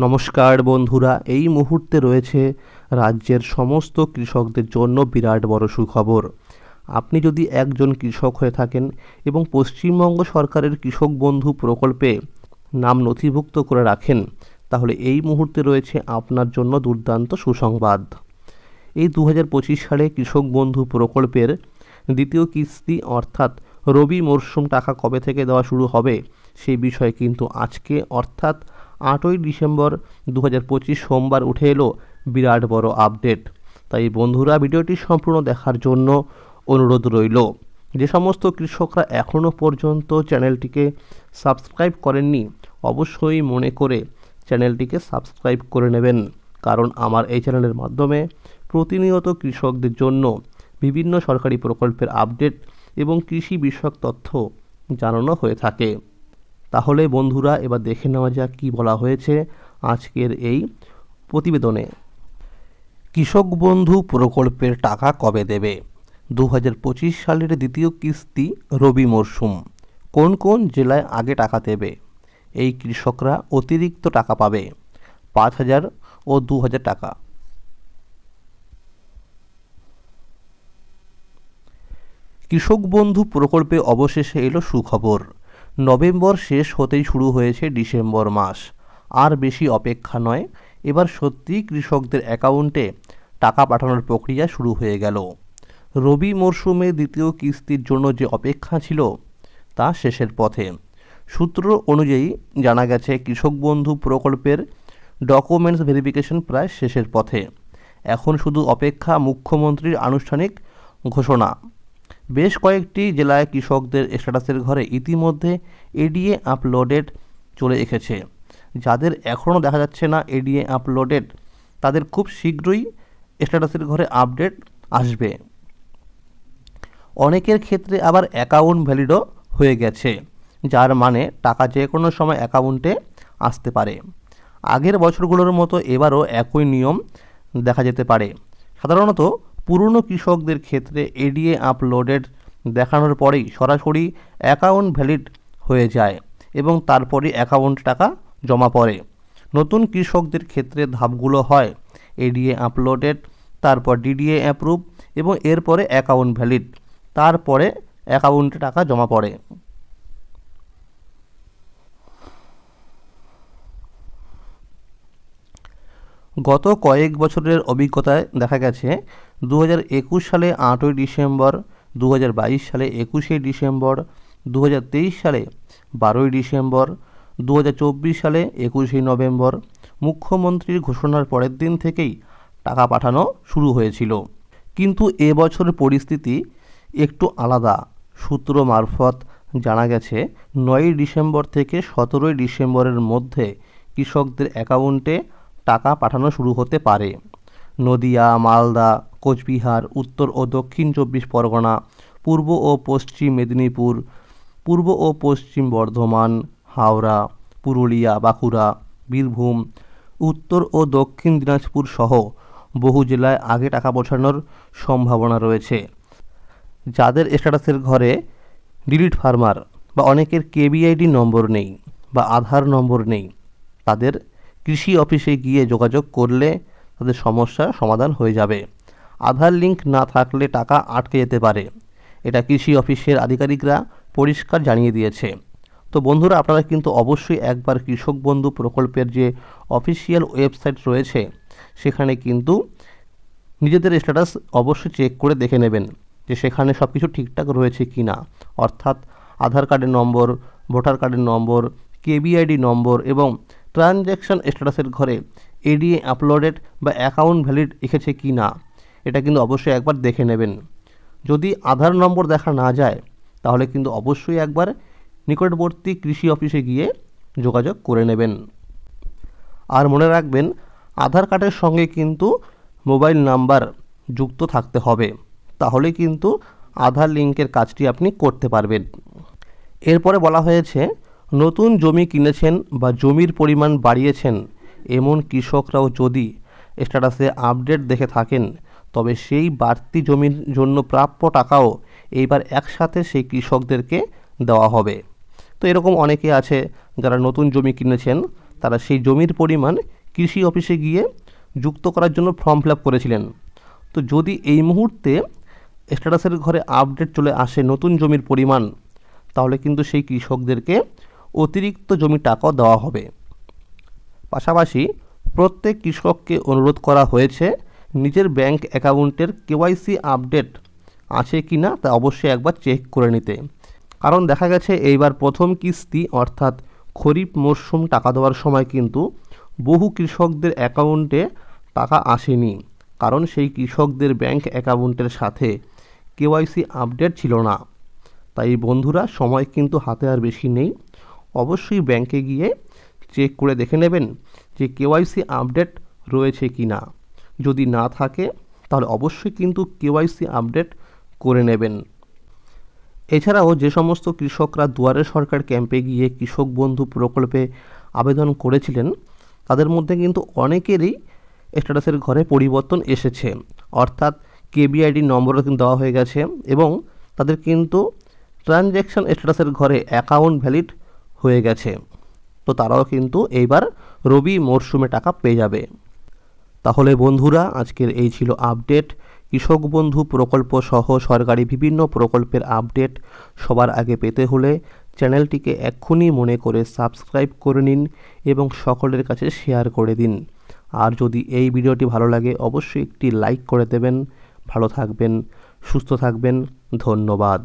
নমস্কার বন্ধুরা, এই মুহূর্তে রয়েছে রাজ্যের সমস্ত কৃষকদের জন্য বিরাট বড় সুখবর। আপনি যদি একজন কৃষক হয়ে থাকেন এবং পশ্চিমবঙ্গ সরকারের কৃষক বন্ধু প্রকল্পে নাম নথিভুক্ত করে রাখেন, তাহলে এই মুহূর্তে রয়েছে আপনার জন্য দুর্দান্ত সুসংবাদ। এই 2025 সালে কৃষক বন্ধু প্রকল্পের দ্বিতীয় কিস্তি অর্থাৎ রবি মরশুম টাকা কবে থেকে দেওয়া শুরু হবে সেই বিষয়ে কিন্তু আজকে অর্থাৎ 8ই ডিসেম্বর 2025 সোমবার উঠে এলো বিরাট বড় আপডেট। তাই বন্ধুরা, ভিডিওটি সম্পূর্ণ দেখার জন্য অনুরোধ রইল। যে সমস্ত কৃষকরা এখনও পর্যন্ত চ্যানেলটিকে সাবস্ক্রাইব করেননি, অবশ্যই মনে করে চ্যানেলটিকে সাবস্ক্রাইব করে নেবেন, কারণ আমার এই চ্যানেলের মাধ্যমে প্রতিনিয়ত কৃষকদের জন্য বিভিন্ন সরকারি প্রকল্পের আপডেট এবং কৃষি বিষয়ক তথ্য জানানো হয়ে থাকে। তাহলে বন্ধুরা, এবার দেখে নেওয়া যাক কী বলা হয়েছে আজকের এই প্রতিবেদনে। কৃষক বন্ধু প্রকল্পের টাকা কবে দেবে? 2025 সালের দ্বিতীয় কিস্তি রবি মরশুম। কোন কোন জেলায় আগে টাকা দেবে? এই কৃষকরা অতিরিক্ত টাকা পাবে 5,000 ও 2,000 টাকা। কৃষক বন্ধু প্রকল্পে অবশেষে এলো সুখবর। নভেম্বর শেষ হতেই শুরু হয়েছে ডিসেম্বর মাস। আর বেশি অপেক্ষা নয়, এবার সত্যিই কৃষকদের অ্যাকাউন্টে টাকা পাঠানোর প্রক্রিয়া শুরু হয়ে গেল। রবি মরশুমে দ্বিতীয় কিস্তির জন্য যে অপেক্ষা ছিল তা শেষের পথে। সূত্র অনুযায়ী জানা গেছে, কৃষক বন্ধু প্রকল্পের ডকুমেন্টস ভেরিফিকেশন প্রায় শেষের পথে। এখন শুধু অপেক্ষা মুখ্যমন্ত্রীর আনুষ্ঠানিক ঘোষণা। বেশ কয়েকটি জেলায় কৃষকদের স্ট্যাটাসের ঘরে ইতিমধ্যে এডিএ আপলোডেড চলে এসেছে। যাদের এখনও দেখা যাচ্ছে না এডিএ আপলোডেড, তাদের খুব শীঘ্রই স্ট্যাটাসের ঘরে আপডেট আসবে। অনেকের ক্ষেত্রে আবার অ্যাকাউন্ট ভ্যালিডও হয়ে গেছে, যার মানে টাকা যে কোনো সময় অ্যাকাউন্টে আসতে পারে। আগের বছরগুলোর মতো এবারও একই নিয়ম দেখা যেতে পারে। সাধারণত পুরনো কৃষকদের ক্ষেত্রে এডিএ আপলোডেড দেখানোর পরেই সরাসরি অ্যাকাউন্ট ভ্যালিড হয়ে যায় এবং তারপরে অ্যাকাউন্ট টাকা জমা পড়ে। নতুন কৃষকদের ক্ষেত্রে ধাপগুলো হয় এডিএ আপলোডেড, তারপর ডিডিএ অ্যাপ্রুভ এবং এরপরে অ্যাকাউন্ট ভ্যালিড, তারপরে অ্যাকাউন্টে টাকা জমা পড়ে। গত কয়েক বছরের অভিজ্ঞতায় দেখা গেছে 2021 সালে 8ই ডিসেম্বর, 2022 সালে 21শে ডিসেম্বর, 2023 সালে 12ই ডিসেম্বর, 2024 সালে 21শে নভেম্বর মুখ্যমন্ত্রীর ঘোষণার পরের দিন থেকেই টাকা পাঠানো শুরু হয়েছিল। কিন্তু এবছর পরিস্থিতি একটু আলাদা। সূত্র মারফত জানা গেছে, 9ই ডিসেম্বর থেকে 17ই ডিসেম্বরের মধ্যে কৃষকদের অ্যাকাউন্টে টাকা পাঠানো শুরু হতে পারে। নদিয়া, মালদা, কোচবিহার, উত্তর ও দক্ষিণ 24 পরগনা, পূর্ব ও পশ্চিম মেদিনীপুর, পূর্ব ও পশ্চিম বর্ধমান, হাওড়া, পুরুলিয়া, বাঁকুড়া, বীরভূম, উত্তর ও দক্ষিণ দিনাজপুর সহ বহু জেলায় আগে টাকা পৌঁছানোর সম্ভাবনা রয়েছে। যাদের স্ট্যাটাসের ঘরে ডিলিট ফার্মার বা অনেকের কেবিআইডি নম্বর নেই বা আধার নম্বর নেই, তাদের কৃষি অফিসে গিয়ে যোগাযোগ করলে তাদের সমস্যার সমাধান হয়ে যাবে। আধার লিঙ্ক না থাকলে টাকা আটকে যেতে পারে, এটা কৃষি অফিসের আধিকারিকরা পরিষ্কার জানিয়ে দিয়েছে। তো বন্ধুরা, আপনারা কিন্তু অবশ্যই একবার কৃষক বন্ধু প্রকল্পের যে অফিসিয়াল ওয়েবসাইট রয়েছে সেখানে কিন্তু নিজেদের স্ট্যাটাস অবশ্যই চেক করে দেখে নেবেন যে সেখানে সব কিছু ঠিকঠাক রয়েছে কি না। অর্থাৎ আধার কার্ডের নম্বর, ভোটার কার্ডের নম্বর, কেবিআইডি নম্বর এবং ট্রানজ্যাকশন স্ট্যাটাসের ঘরে এডিএ আপলোডেড বা অ্যাকাউন্ট ভ্যালিড এসেছে কি না, এটা কিন্তু অবশ্যই একবার দেখে নেবেন। যদি আধার নম্বর দেখা না যায়, তাহলে কিন্তু অবশ্যই একবার নিকটবর্তী কৃষি অফিসে গিয়ে যোগাযোগ করে নেবেন। আর মনে রাখবেন, আধার কার্ডের সঙ্গে কিন্তু মোবাইল নাম্বার যুক্ত থাকতে হবে, তাহলে কিন্তু আধার লিঙ্কের কাজটি আপনি করতে পারবেন। এরপরে বলা হয়েছে, নতুন জমি কিনেছেন বা জমির পরিমাণ বাড়িয়েছেন এমন কৃষকরাও যদি স্ট্যাটাসে আপডেট দেখে থাকেন, তবে সেই বাড়তি জমির জন্য প্রাপ্য টাকাও এইবার একসাথে সেই কৃষকদেরকে দেওয়া হবে। তো এরকম অনেকে আছে যারা নতুন জমি কিনেছেন, তারা সেই জমির পরিমাণ কৃষি অফিসে গিয়ে যুক্ত করার জন্য ফর্ম ফিল আপ করেছিলেন। তো যদি এই মুহূর্তে স্ট্যাটাসের ঘরে আপডেট চলে আসে নতুন জমির পরিমাণ, তাহলে কিন্তু সেই কৃষকদেরকে অতিরিক্ত জমি টাকাও দেওয়া হবে। পাশাপাশি প্রত্যেক কৃষককে অনুরোধ করা হয়েছে নিজের ব্যাংক অ্যাকাউন্টের কেওয়াইসি আপডেট আছে কি না তা অবশ্যই একবার চেক করে নিতে। কারণ দেখা গেছে এইবার প্রথম কিস্তি অর্থাৎ খরিফ মরশুম টাকা দেওয়ার সময় কিন্তু বহু কৃষকদের অ্যাকাউন্টে টাকা আসেনি, কারণ সেই কৃষকদের ব্যাংক অ্যাকাউন্টের সাথে কেওয়াইসি আপডেট ছিল না। তাই বন্ধুরা, সময় কিন্তু হাতে আর বেশি নেই, অবশ্যই ব্যাংকে গিয়ে চেক করে দেখে নেবেন যে কেওয়াইসি আপডেট রয়েছে কি না। যদি না থাকে তাহলে অবশ্যই কিন্তু কেওয়াইসি আপডেট করে নেবেন। এছাড়াও যে সমস্ত কৃষকরা দুয়ারে সরকার ক্যাম্পে গিয়ে কৃষক বন্ধু প্রকল্পে আবেদন করেছিলেন, তাদের মধ্যে কিন্তু অনেকেরই স্ট্যাটাসের ঘরে পরিবর্তন এসেছে, অর্থাৎ কেবিআইডি নম্বরও কিন্তু দেওয়া হয়ে গেছে এবং তাদের কিন্তু ট্রানজ্যাকশন স্ট্যাটাসের ঘরে অ্যাকাউন্ট ভ্যালিড হয়ে গেছে। তো তারাও কিন্তু এইবার রবি মরশুমে টাকা পেয়ে যাবে। তাহলে বন্ধুরা, আজকের এই ছিল আপডেট। কৃষক বন্ধু প্রকল্প সহ সরকারি বিভিন্ন প্রকল্পের আপডেট সবার আগে পেতে হলে চ্যানেলটিকে এক্ষুনি মনে করে সাবস্ক্রাইব করে নিন এবং সকলের কাছে শেয়ার করে দিন। আর যদি এই ভিডিওটি ভালো লাগে অবশ্যই একটি লাইক করে দেবেন। ভালো থাকবেন, সুস্থ থাকবেন, ধন্যবাদ।